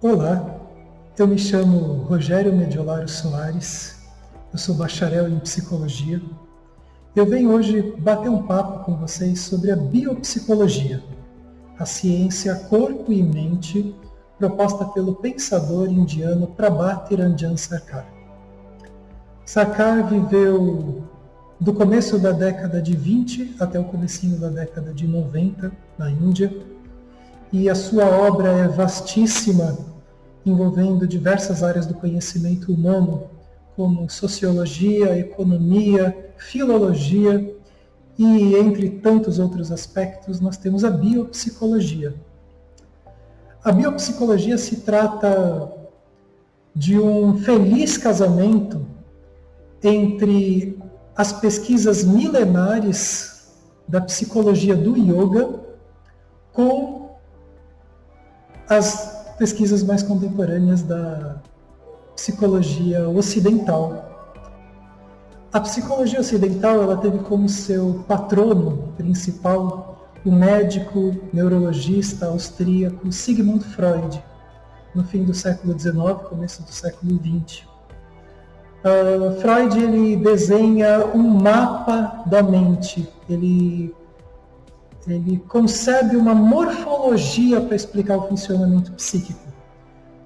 Olá, eu me chamo Rogério Mediolaro Soares, eu sou bacharel em psicologia. Eu venho hoje bater um papo com vocês sobre a biopsicologia, a ciência corpo e mente proposta pelo pensador indiano Prabhat Ranjan Sarkar. Sarkar viveu do começo da década de 20 até o comecinho da década de 90 na Índia, e a sua obra é vastíssima, envolvendo diversas áreas do conhecimento humano, como sociologia, economia, filologia e, entre tantos outros aspectos, nós temos a biopsicologia. A biopsicologia se trata de um feliz casamento entre as pesquisas milenares da psicologia do yoga com as pesquisas mais contemporâneas da psicologia ocidental. A psicologia ocidental ela teve como seu patrono principal o médico neurologista austríaco Sigmund Freud, no fim do século XIX, começo do século XX. Freud ele desenha um mapa da mente, ele concebe uma morfologia para explicar o funcionamento psíquico.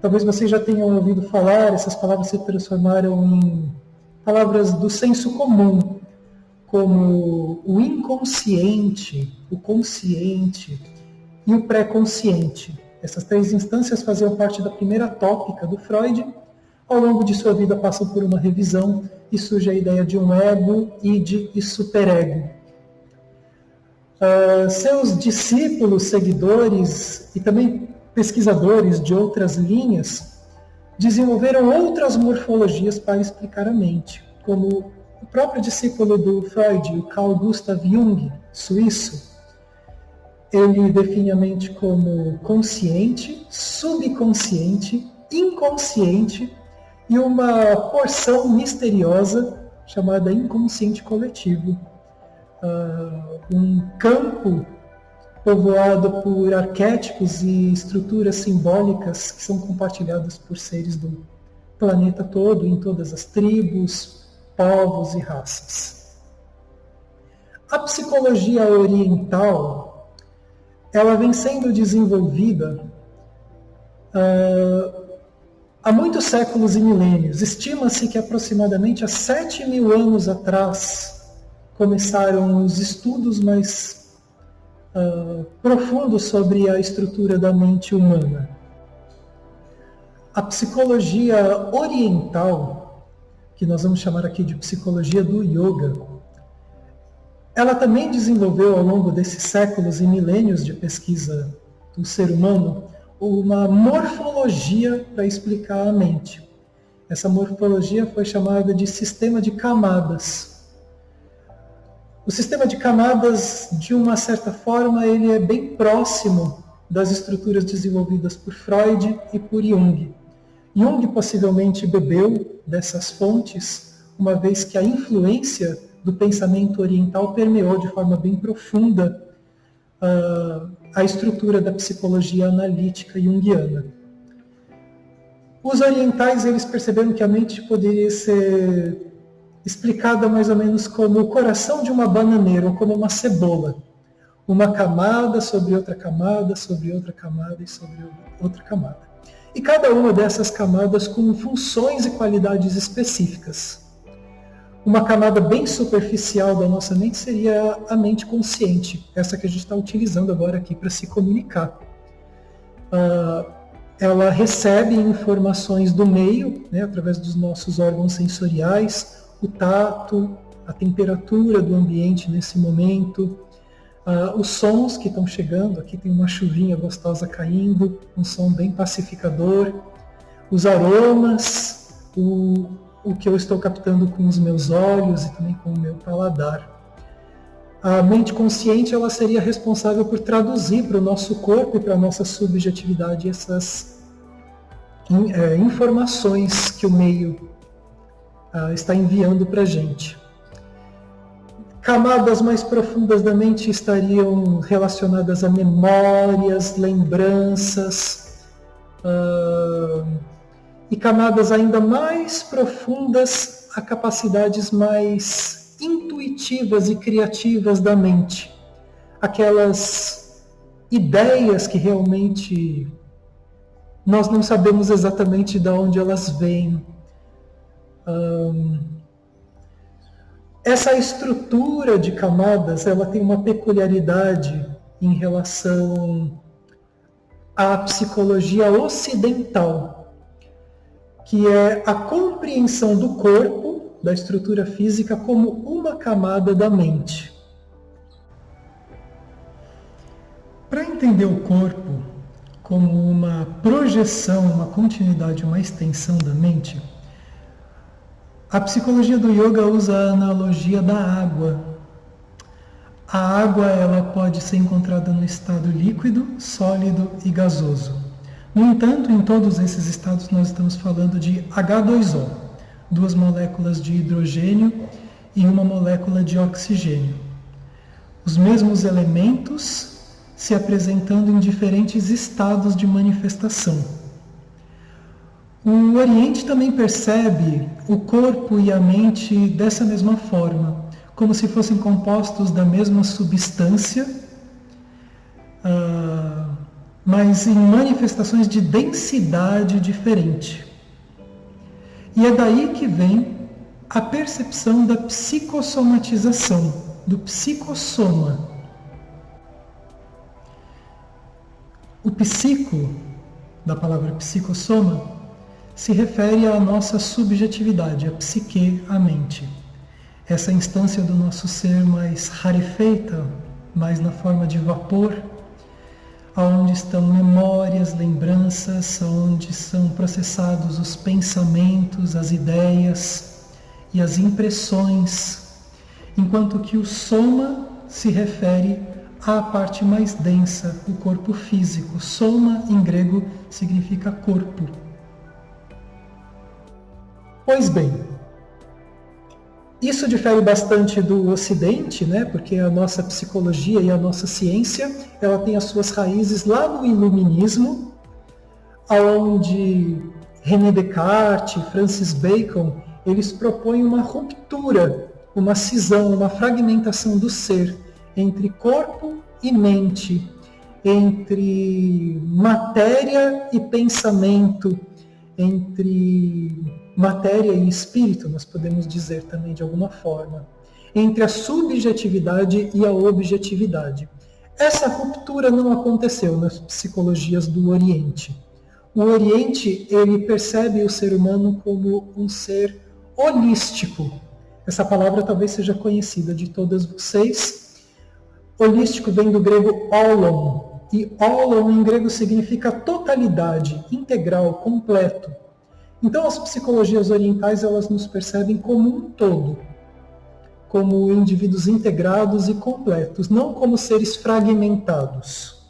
Talvez vocês já tenham ouvido falar, essas palavras se transformaram em palavras do senso comum, como o inconsciente, o consciente e o pré-consciente. Essas três instâncias faziam parte da primeira tópica do Freud. Ao longo de sua vida passam por uma revisão e surge a ideia de um ego, id e superego. Seus discípulos, seguidores e também pesquisadores de outras linhas desenvolveram outras morfologias para explicar a mente, como o próprio discípulo do Freud, o Carl Gustav Jung, suíço. Ele define a mente como consciente, subconsciente, inconsciente e uma porção misteriosa chamada inconsciente coletivo. Um campo povoado por arquétipos e estruturas simbólicas que são compartilhadas por seres do planeta todo, em todas as tribos, povos e raças. A psicologia oriental, ela vem sendo desenvolvida há muitos séculos e milênios. Estima-se que aproximadamente há 7.000 anos atrás começaram os estudos mais profundos sobre a estrutura da mente humana. A psicologia oriental, que nós vamos chamar aqui de psicologia do yoga, ela também desenvolveu ao longo desses séculos e milênios de pesquisa do ser humano uma morfologia para explicar a mente. Essa morfologia foi chamada de sistema de camadas. O sistema de camadas, de uma certa forma, ele é bem próximo das estruturas desenvolvidas por Freud e por Jung. Jung possivelmente bebeu dessas fontes, uma vez que a influência do pensamento oriental permeou de forma bem profunda a estrutura da psicologia analítica junguiana. Os orientais eles perceberam que a mente poderia ser explicada mais ou menos como o coração de uma bananeira, ou como uma cebola. Uma camada sobre outra camada, sobre outra camada e sobre outra camada. E cada uma dessas camadas com funções e qualidades específicas. Uma camada bem superficial da nossa mente seria a mente consciente, essa que a gente está utilizando agora aqui para se comunicar. Ela recebe informações do meio, né, através dos nossos órgãos sensoriais, o tato, a temperatura do ambiente nesse momento, os sons que estão chegando, aqui tem uma chuvinha gostosa caindo, um som bem pacificador, os aromas, o que eu estou captando com os meus olhos e também com o meu paladar. A mente consciente ela seria responsável por traduzir para o nosso corpo e para a nossa subjetividade essas informações que o meio está enviando para a gente. Camadas mais profundas da mente estariam relacionadas a memórias, lembranças, e camadas ainda mais profundas a capacidades mais intuitivas e criativas da mente. Aquelas ideias que realmente nós não sabemos exatamente de onde elas vêm. Essa estrutura de camadas, ela tem uma peculiaridade em relação à psicologia ocidental, que é a compreensão do corpo, da estrutura física, como uma camada da mente. Para entender o corpo como uma projeção, uma continuidade, uma extensão da mente, a psicologia do yoga usa a analogia da água. A água, ela pode ser encontrada no estado líquido, sólido e gasoso. No entanto, em todos esses estados nós estamos falando de H2O, 2 moléculas de hidrogênio e uma molécula de oxigênio. Os mesmos elementos se apresentando em diferentes estados de manifestação. O Oriente também percebe o corpo e a mente dessa mesma forma, como se fossem compostos da mesma substância, mas em manifestações de densidade diferente. E é daí que vem a percepção da psicossomatização, do psicossoma. O psico, da palavra psicossoma, se refere à nossa subjetividade, a psique, a mente. Essa instância do nosso ser mais rarefeita, mais na forma de vapor, onde estão memórias, lembranças, onde são processados os pensamentos, as ideias e as impressões, enquanto que o soma se refere à parte mais densa, o corpo físico. Soma, em grego, significa corpo. Pois bem, isso difere bastante do Ocidente, né? Porque a nossa psicologia e a nossa ciência, ela tem as suas raízes lá no Iluminismo, onde René Descartes, Francis Bacon, eles propõem uma ruptura, uma cisão, uma fragmentação do ser entre corpo e mente, entre matéria e pensamento, entre matéria e espírito, nós podemos dizer também de alguma forma, entre a subjetividade e a objetividade. Essa ruptura não aconteceu nas psicologias do Oriente. O Oriente, ele percebe o ser humano como um ser holístico. Essa palavra talvez seja conhecida de todas vocês. Holístico vem do grego holon, e holon em grego significa totalidade, integral, completo. Então as psicologias orientais, elas nos percebem como um todo, como indivíduos integrados e completos, não como seres fragmentados.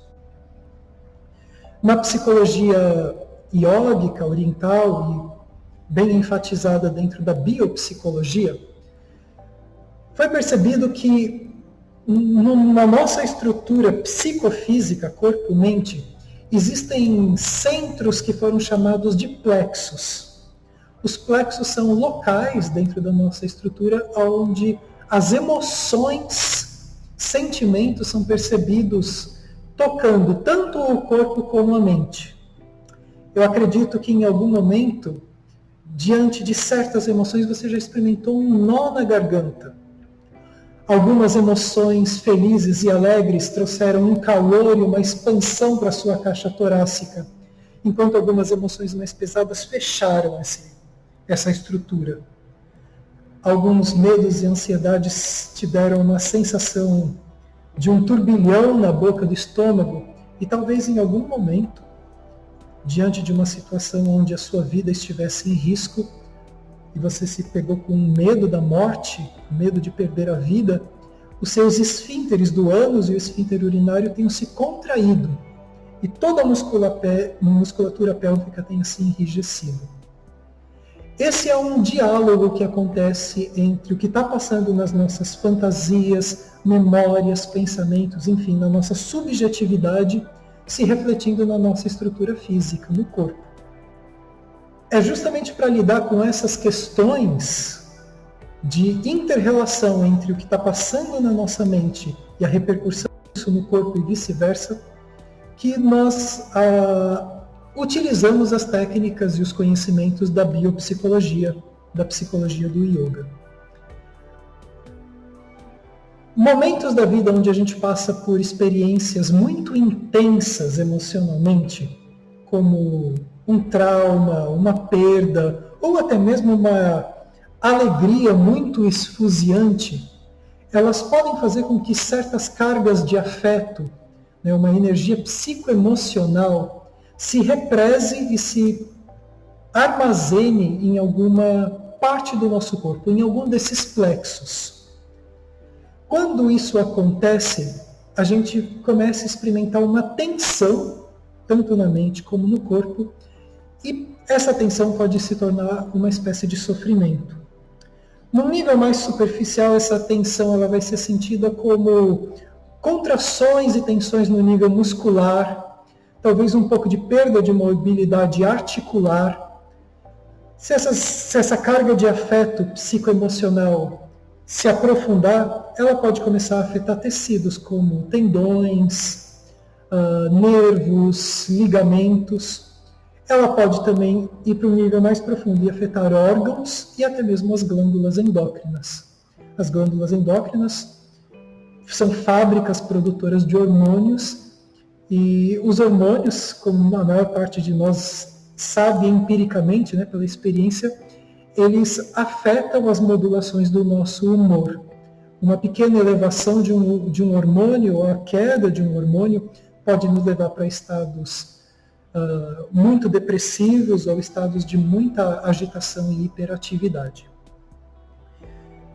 Na psicologia iógica oriental, e bem enfatizada dentro da biopsicologia, foi percebido que na nossa estrutura psicofísica, corpo-mente, existem centros que foram chamados de plexos. Os plexos são locais dentro da nossa estrutura onde as emoções, sentimentos são percebidos tocando tanto o corpo como a mente. Eu acredito que em algum momento, diante de certas emoções, você já experimentou um nó na garganta. Algumas emoções felizes e alegres trouxeram um calor e uma expansão para a sua caixa torácica, enquanto algumas emoções mais pesadas fecharam essa estrutura. Alguns medos e ansiedades te deram uma sensação de um turbilhão na boca do estômago e talvez em algum momento, diante de uma situação onde a sua vida estivesse em risco, e você se pegou com medo da morte, medo de perder a vida, os seus esfínteres do ânus e o esfíncter urinário tenham se contraído e toda a musculatura pélvica tenha se enrijecido. Esse é um diálogo que acontece entre o que está passando nas nossas fantasias, memórias, pensamentos, enfim, na nossa subjetividade se refletindo na nossa estrutura física, no corpo. É justamente para lidar com essas questões de inter-relação entre o que está passando na nossa mente e a repercussão disso no corpo e vice-versa, que nós utilizamos as técnicas e os conhecimentos da biopsicologia, da psicologia do yoga. Momentos da vida onde a gente passa por experiências muito intensas emocionalmente, como um trauma, uma perda, ou até mesmo uma alegria muito esfuziante, elas podem fazer com que certas cargas de afeto, né, uma energia psicoemocional, se represe e se armazene em alguma parte do nosso corpo, em algum desses plexos. Quando isso acontece, a gente começa a experimentar uma tensão, tanto na mente como no corpo, e essa tensão pode se tornar uma espécie de sofrimento. No nível mais superficial, essa tensão ela vai ser sentida como contrações e tensões no nível muscular, talvez um pouco de perda de mobilidade articular. Se essa carga de afeto psicoemocional se aprofundar, ela pode começar a afetar tecidos como tendões, nervos, ligamentos. Ela pode também ir para um nível mais profundo e afetar órgãos e até mesmo as glândulas endócrinas. As glândulas endócrinas são fábricas produtoras de hormônios e os hormônios, como a maior parte de nós sabe empiricamente, né, pela experiência, eles afetam as modulações do nosso humor. Uma pequena elevação de um hormônio ou a queda de um hormônio pode nos levar para estados muito depressivos ou estados de muita agitação e hiperatividade.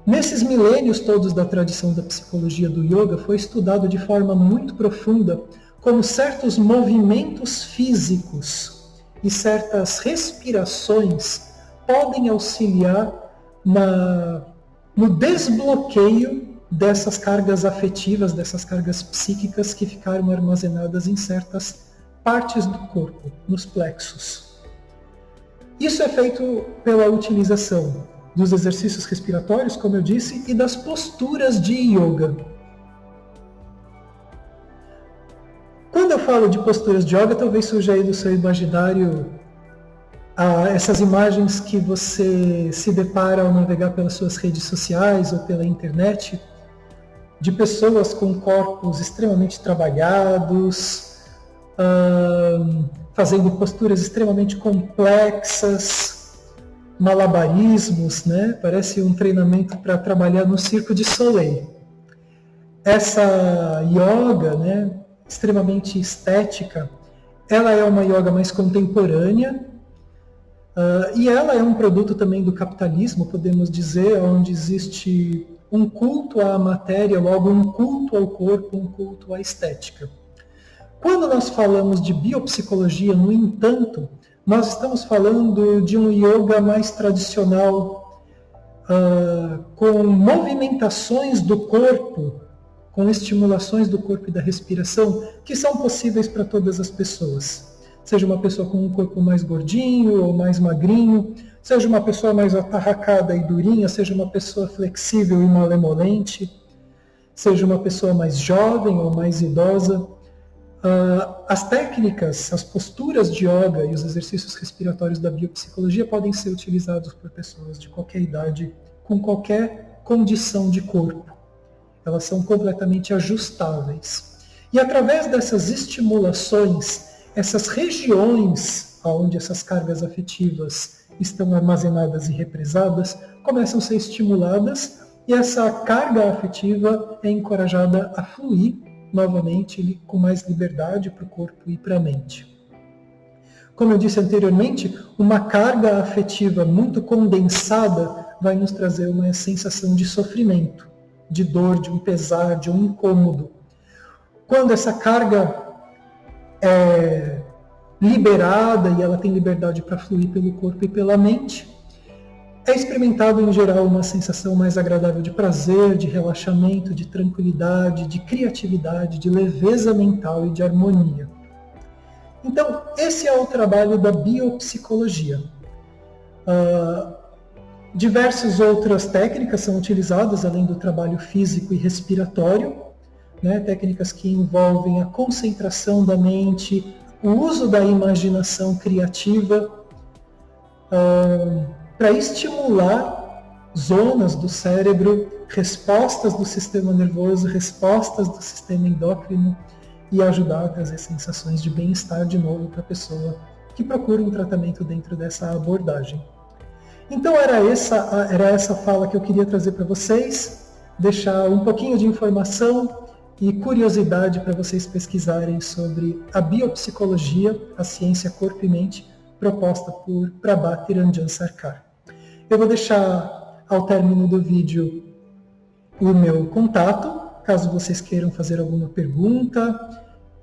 Nesses milênios todos da tradição da psicologia do yoga, foi estudado de forma muito profunda como certos movimentos físicos e certas respirações podem auxiliar no desbloqueio dessas cargas afetivas, dessas cargas psíquicas que ficaram armazenadas em certas partes do corpo, nos plexos. Isso é feito pela utilização dos exercícios respiratórios, como eu disse, e das posturas de yoga. Quando eu falo de posturas de yoga, talvez surja aí do seu imaginário essas imagens que você se depara ao navegar pelas suas redes sociais ou pela internet, de pessoas com corpos extremamente trabalhados, fazendo posturas extremamente complexas, malabarismos, né? Parece um treinamento para trabalhar no Cirque du Soleil. Essa yoga, né, extremamente estética, ela é uma yoga mais contemporânea, e ela é um produto também do capitalismo, podemos dizer, onde existe um culto à matéria, logo um culto ao corpo, um culto à estética. Quando nós falamos de biopsicologia, no entanto, nós estamos falando de um yoga mais tradicional, com movimentações do corpo, com estimulações do corpo e da respiração, que são possíveis para todas as pessoas. Seja uma pessoa com um corpo mais gordinho ou mais magrinho, seja uma pessoa mais atarracada e durinha, seja uma pessoa flexível e malemolente, seja uma pessoa mais jovem ou mais idosa. As técnicas, as posturas de yoga e os exercícios respiratórios da biopsicologia podem ser utilizados por pessoas de qualquer idade, com qualquer condição de corpo. Elas são completamente ajustáveis. E através dessas estimulações, essas regiões onde essas cargas afetivas estão armazenadas e represadas começam a ser estimuladas e essa carga afetiva é encorajada a fluir novamente com mais liberdade para o corpo e para a mente. Como eu disse anteriormente, uma carga afetiva muito condensada vai nos trazer uma sensação de sofrimento, de dor, de um pesar, de um incômodo. Quando essa carga é liberada e ela tem liberdade para fluir pelo corpo e pela mente, é experimentado em geral uma sensação mais agradável de prazer, de relaxamento, de tranquilidade, de criatividade, de leveza mental e de harmonia. Então, esse é o trabalho da biopsicologia. Diversas outras técnicas são utilizadas, além do trabalho físico e respiratório, né? Técnicas que envolvem a concentração da mente, o uso da imaginação criativa, para estimular zonas do cérebro, respostas do sistema nervoso, respostas do sistema endócrino, e ajudar a trazer sensações de bem-estar de novo para a pessoa que procura um tratamento dentro dessa abordagem. Então era essa fala que eu queria trazer para vocês, deixar um pouquinho de informação e curiosidade para vocês pesquisarem sobre a biopsicologia, a ciência corpo e mente, proposta por Prabhat Ranjan Sarkar. Eu vou deixar ao término do vídeo o meu contato, caso vocês queiram fazer alguma pergunta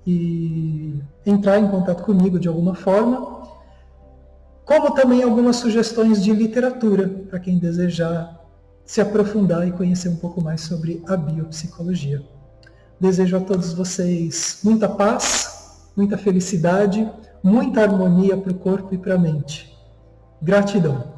e entrar em contato comigo de alguma forma, como também algumas sugestões de literatura para quem desejar se aprofundar e conhecer um pouco mais sobre a biopsicologia. Desejo a todos vocês muita paz, muita felicidade, muita harmonia para o corpo e para a mente. Gratidão.